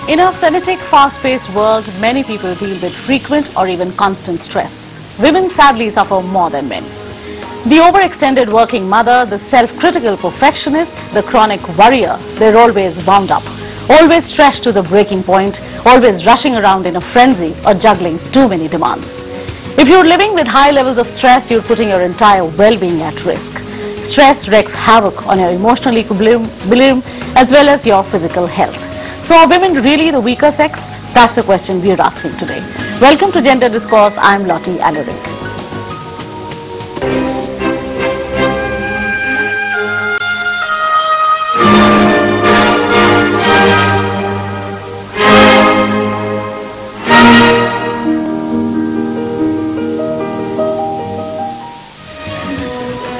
In a frenetic, fast-paced world, many people deal with frequent or even constant stress. Women sadly suffer more than men. The overextended working mother, the self-critical perfectionist, the chronic worrier, they're always wound up, always stretched to the breaking point, always rushing around in a frenzy or juggling too many demands. If you're living with high levels of stress, you're putting your entire well-being at risk. Stress wreaks havoc on your emotional equilibrium as well as your physical health. So are women really the weaker sex? That's the question we're asking today. Welcome to Gender Discourse. I'm Lottie Alaric.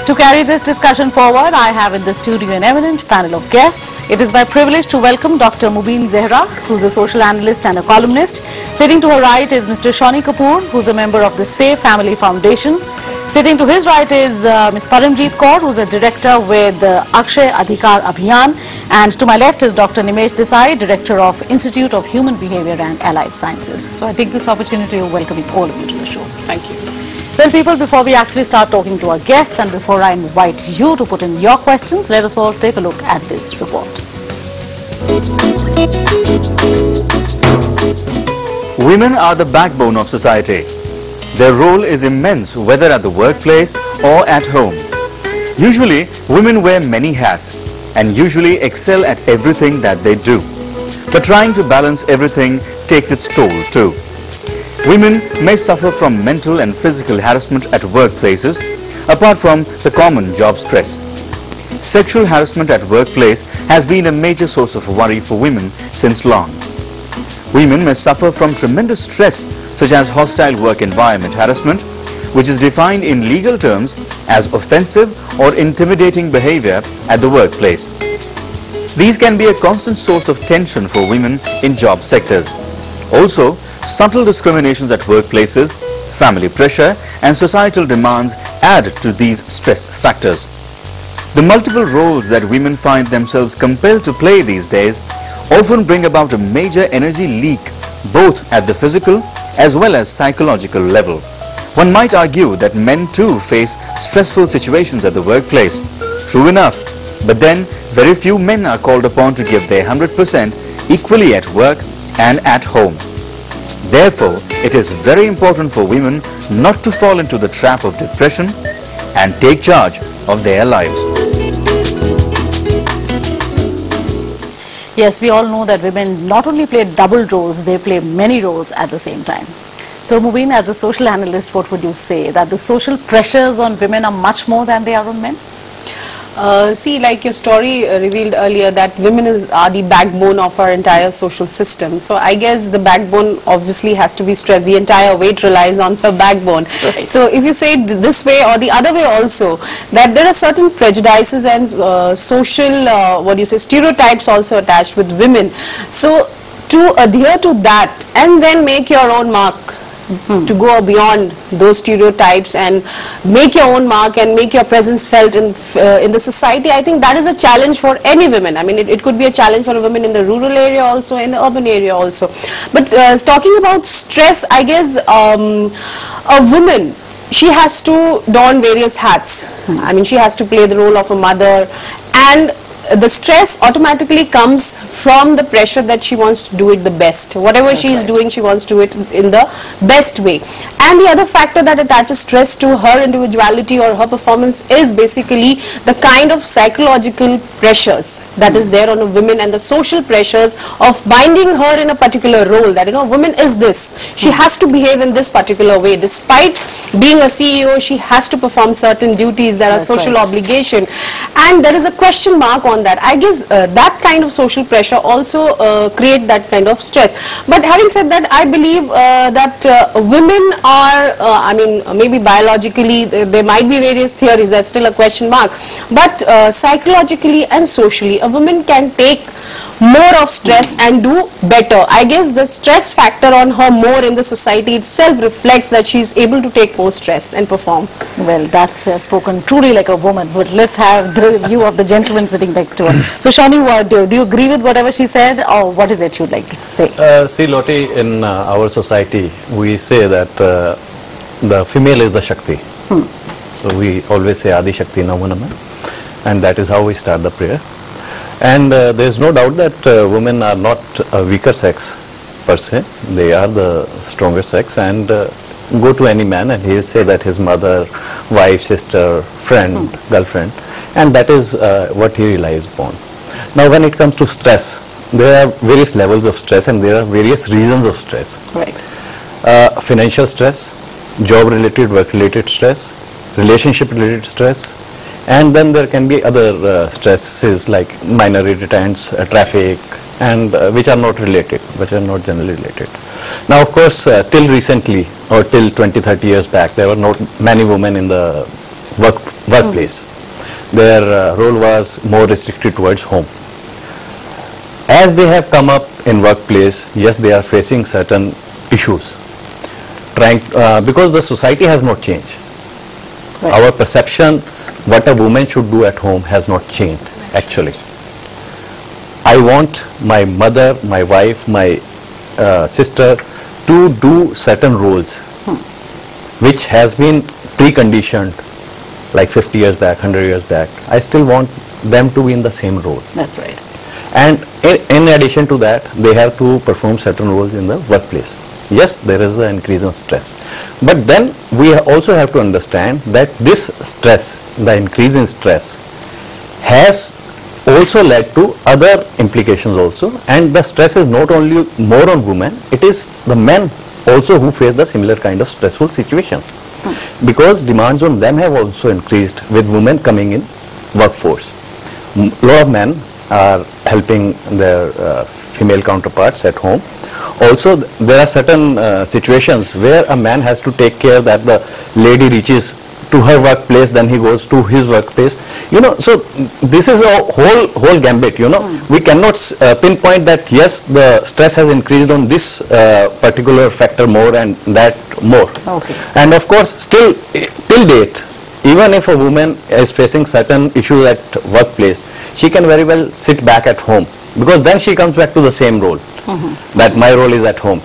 To carry this discussion forward, I have in the studio an eminent panel of guests. It is my privilege to welcome Dr. Mubin Zehra, who's a social analyst and a columnist. Sitting to her right is Mr. Shawnee Kapoor, who's a member of the Safe Family Foundation. Sitting to his right is Ms. Paramjeet Kaur, who's a director with Akshay Adhikar Abhiyan. And to my left is Dr. Nimesh Desai, director of Institute of Human Behavior and Allied Sciences. So I take this opportunity of welcoming all of you to the show. Thank you. Well, people, before we actually start talking to our guests and before I invite you to put in your questions, let us all take a look at this report. Women are the backbone of society. Their role is immense, whether at the workplace or at home. Usually, women wear many hats and usually excel at everything that they do. But trying to balance everything takes its toll too. Women may suffer from mental and physical harassment at workplaces, apart from the common job stress. Sexual harassment at workplace has been a major source of worry for women since long. Women may suffer from tremendous stress, such as hostile work environment harassment, which is defined in legal terms as offensive or intimidating behavior at the workplace. These can be a constant source of tension for women in job sectors. Also, subtle discriminations at workplaces, family pressure and societal demands add to these stress factors. The multiple roles that women find themselves compelled to play these days often bring about a major energy leak both at the physical as well as psychological level. One might argue that men too face stressful situations at the workplace. True enough, but then very few men are called upon to give their 100% equally at work and at home. Therefore, it is very important for women not to fall into the trap of depression and take charge of their lives. Yes, we all know that women not only play double roles, they play many roles at the same time. So Mubin, as a social analyst, what would you say? That the social pressures on women are much more than they are on men? See, like your story revealed earlier, that women are the backbone of our entire social system. So I guess the backbone obviously has to be stressed. The entire weight relies on the backbone. Right. So if you say it this way or the other way also, that there are certain prejudices and social, stereotypes also attached with women. So to adhere to that and then make your own mark, to go beyond those stereotypes and make your own mark and make your presence felt in the society, I think that is a challenge for any women. I mean, it could be a challenge for a woman in the rural area also, in the urban area also. But talking about stress, I guess a woman, she has to don various hats. I mean, she has to play the role of a mother, and the stress automatically comes from the pressure that she wants to do it the best. Whatever she is doing, she wants to do it in the best way. And the other factor that attaches stress to her individuality or her performance is basically the kind of psychological pressures that is there on a woman and the social pressures of binding her in a particular role, that, you know, woman is this. She has to behave in this particular way. Despite being a CEO, she has to perform certain duties. There are social obligation. And there is a question mark on that. I guess that kind of social pressure also create that kind of stress. But having said that, I believe that women are, I mean, maybe biologically there might be various theories, that's still a question mark, but psychologically and socially a woman can take more of stress and do better. I guess the stress factor on her more in the society itself reflects that she's able to take more stress and perform. Well, that's spoken truly like a woman, but let's have the view of the gentleman sitting next to her. So Shani, do you agree with whatever she said, or what is it you'd like to say? See, Lottie, in our society, we say that the female is the Shakti. So we always say Adi Shakti Namunama, and that is how we start the prayer. And there is no doubt that women are not a weaker sex per se. They are the stronger sex, and go to any man and he'll say that his mother, wife, sister, friend, girlfriend, and that is what he relies upon. Now when it comes to stress, there are various levels of stress and there are various reasons of stress. Right. Financial stress, job related, work related stress, relationship related stress, and then there can be other stresses like minor irritants, traffic, and which are not related, which are not generally related. Now of course till recently or till 20-30 years back, there were not many women in the workplace. Their role was more restricted towards home. As they have come up in workplace, yes, they are facing certain issues, because the society has not changed. Right. Our perception what a woman should do at home has not changed actually. I want my mother, my wife, my sister to do certain roles which has been preconditioned like 50 years back, 100 years back. I still want them to be in the same role. That's right. And in addition to that, they have to perform certain roles in the workplace. Yes, there is an increase in stress. But then we also have to understand that this stress, the increase in stress, has also led to other implications also. And the stress is not only more on women, it is the men also who face the similar kind of stressful situations. Because demands on them have also increased with women coming in workforce. A lot of men are helping their female counterparts at home. Also, there are certain situations where a man has to take care that the lady reaches to her workplace, then he goes to his workplace. You know, so this is a whole gambit. You know, we cannot pinpoint that yes, the stress has increased on this particular factor more and that more. Okay. And of course, still till date, even if a woman is facing certain issues at workplace, she can very well sit back at home, because then she comes back to the same role. That my role is at home,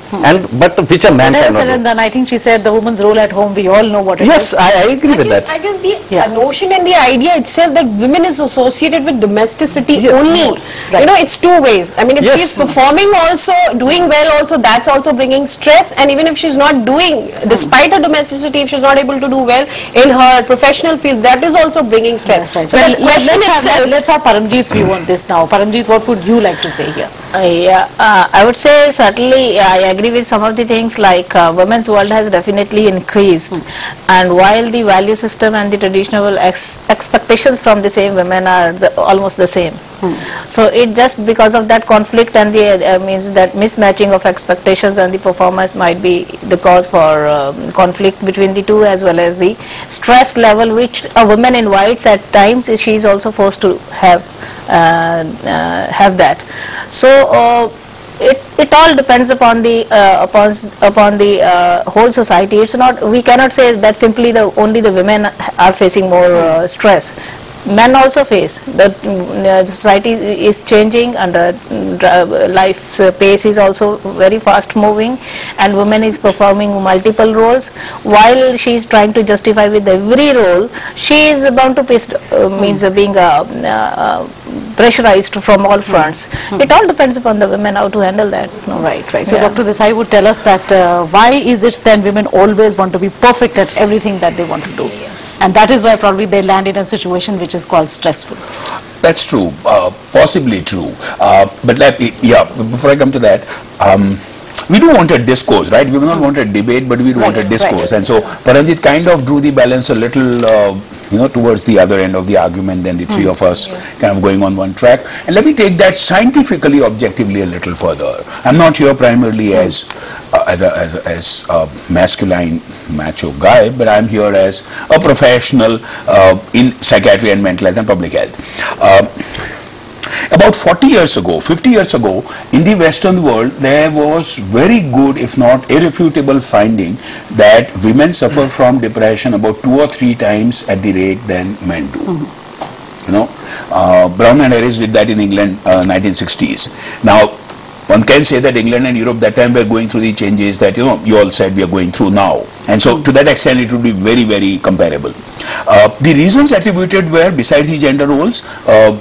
but which a man cannot do. Then I think she said the woman's role at home, we all know what it Yes, is. I agree with that. I guess the notion and the idea itself that women is associated with domesticity only. Right. You know, it's two ways. I mean, if she's performing also, doing well also, that's also bringing stress. And even if she's not doing, despite her domesticity, if she's not able to do well in her professional field, that is also bringing stress. Right. So Well, the question let's have Paramjeet's view on this now. Paramjeet, what would you like to say here? I would say certainly I agree with some of the things, like women's world has definitely increased, and while the value system and the traditional expectations from the same women are almost the same. So it just because of that conflict and the means that mismatching of expectations and the performance might be the cause for conflict between the two, as well as the stress level which a woman invites at times. She is also forced to have that. So it all depends upon the whole society. It's not, we cannot say that simply only the women are facing more stress. Men also face. The society is changing, and life's pace is also very fast moving, and women is performing multiple roles. While she is trying to justify with every role, she is bound to face means being pressurized from all fronts. It all depends upon the women how to handle that. Right. So Dr. Desai would tell us that why is it then women always want to be perfect at everything that they want to do? And that is why probably they land in a situation which is called stressful. That's true, possibly true. But before I come to that, we do want a discourse, right? We do not want a debate, but we do want a discourse. And so Paramjit kind of drew the balance a little, towards the other end of the argument than the three of us kind of going on one track. And let me take that scientifically, objectively a little further. I'm not here primarily as a masculine macho guy, but I'm here as a professional in psychiatry and mental health and public health. about 40 years ago, 50 years ago, in the Western world, there was very good, if not irrefutable finding that women suffer from depression about 2 or 3 times at the rate than men do. You know, Brown and Harris did that in England, 1960s. Now, one can say that England and Europe that time were going through the changes that, you know, you all said we are going through now. And so to that extent it would be very, very comparable. The reasons attributed were, besides the gender roles,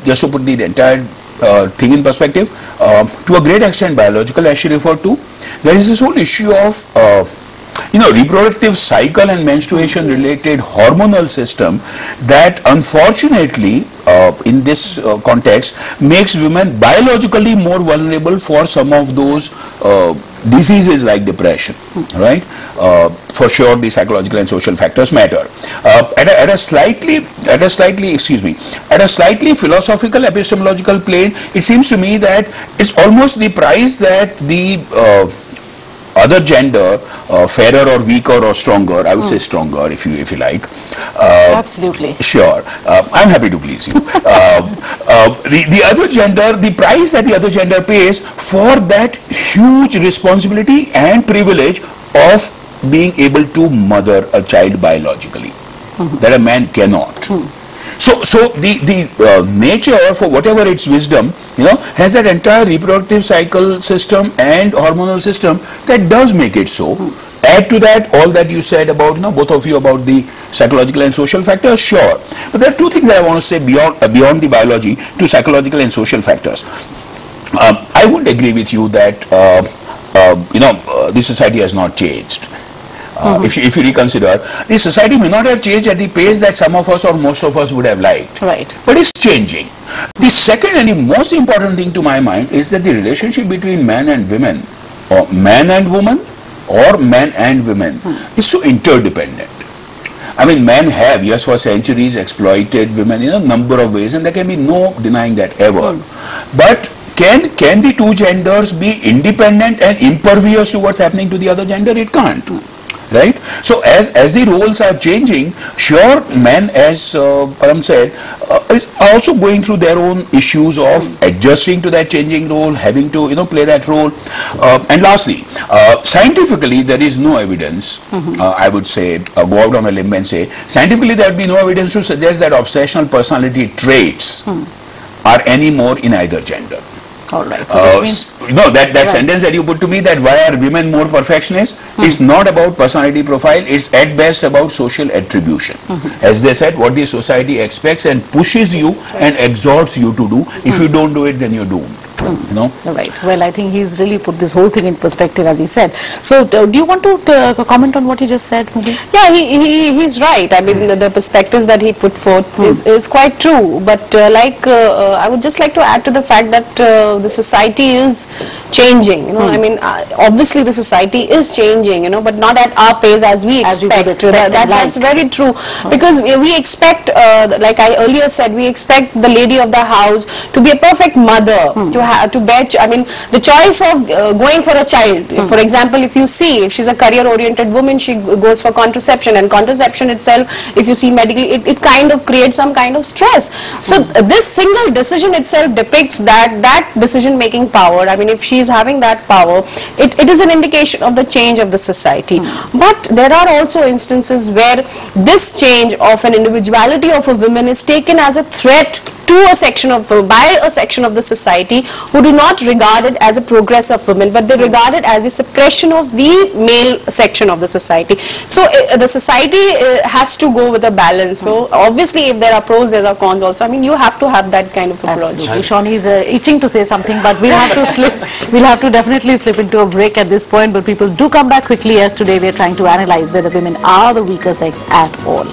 just to put the entire thing in perspective, to a great extent biological, as she referred to. There is this whole issue of reproductive cycle and menstruation related hormonal system that unfortunately in this context makes women biologically more vulnerable for some of those diseases like depression, right? For sure the psychological and social factors matter. At a slightly philosophical epistemological plane, it seems to me that it's almost the price that the other gender, fairer or weaker or stronger, I would say stronger if you like. Absolutely. Sure. I'm happy to please you. The other gender, the price that the other gender pays for that huge responsibility and privilege of being able to mother a child biologically, that a man cannot. So the nature, for whatever its wisdom, has that entire reproductive cycle system and hormonal system that does make it so. Add to that all that you said about, both of you, about the psychological and social factors, sure. But there are two things that I want to say beyond the biology to psychological and social factors. I would agree with you that, the society has not changed. If you reconsider, the society may not have changed at the pace that some of us or most of us would have liked. Right. But it's changing. The second and the most important thing to my mind is that the relationship between man and women, or man and woman, or man and women, is so interdependent. I mean, men have, yes, for centuries exploited women in a number of ways, and there can be no denying that ever. But can the two genders be independent and impervious to what's happening to the other gender? It can't. Right? So as the roles are changing, sure, men, as Param said, are also going through their own issues of adjusting to that changing role, having to play that role. And lastly, scientifically there is no evidence, I would say, go out on a limb and say, scientifically there would be no evidence to suggest that obsessional personality traits are any more in either gender. All right. So which means that sentence that you put to me, that why are women more perfectionist, is not about personality profile. It's at best about social attribution. As they said, what the society expects and pushes you and exhorts you to do. If you don't do it, then you're doomed. Right. Well, I think he's really put this whole thing in perspective, as he said. So, do you want to comment on what he just said, maybe? Yeah, he's right. I mean, the perspectives that he put forth is quite true. But I would just like to add to the fact that the society is changing. I mean, obviously the society is changing. But not at our pace as we expect. That's very true. Because we expect, like I earlier said, we expect the lady of the house to be a perfect mother, to bear. I mean, the choice of going for a child. For example, if you see, if she's a career-oriented woman, she goes for contraception, and contraception itself, if you see medically, it kind of creates some kind of stress. So this single decision itself depicts that decision-making power. I mean, if she's having that power, it is an indication of the change of the society. But there are also instances where this change of an individuality of a woman is taken as a threat to by a section of the society who do not regard it as a progress of women, but they regard it as a suppression of the male section of the society. So the society has to go with a balance. So obviously, if there are pros, there are cons also. I mean, you have to have that kind of approach. Absolutely. Shawnee is itching to say something, but we'll have to slip. We'll have to definitely slip into a break at this point. But people do come back quickly, as today we are trying to analyze whether women are the weaker sex at all.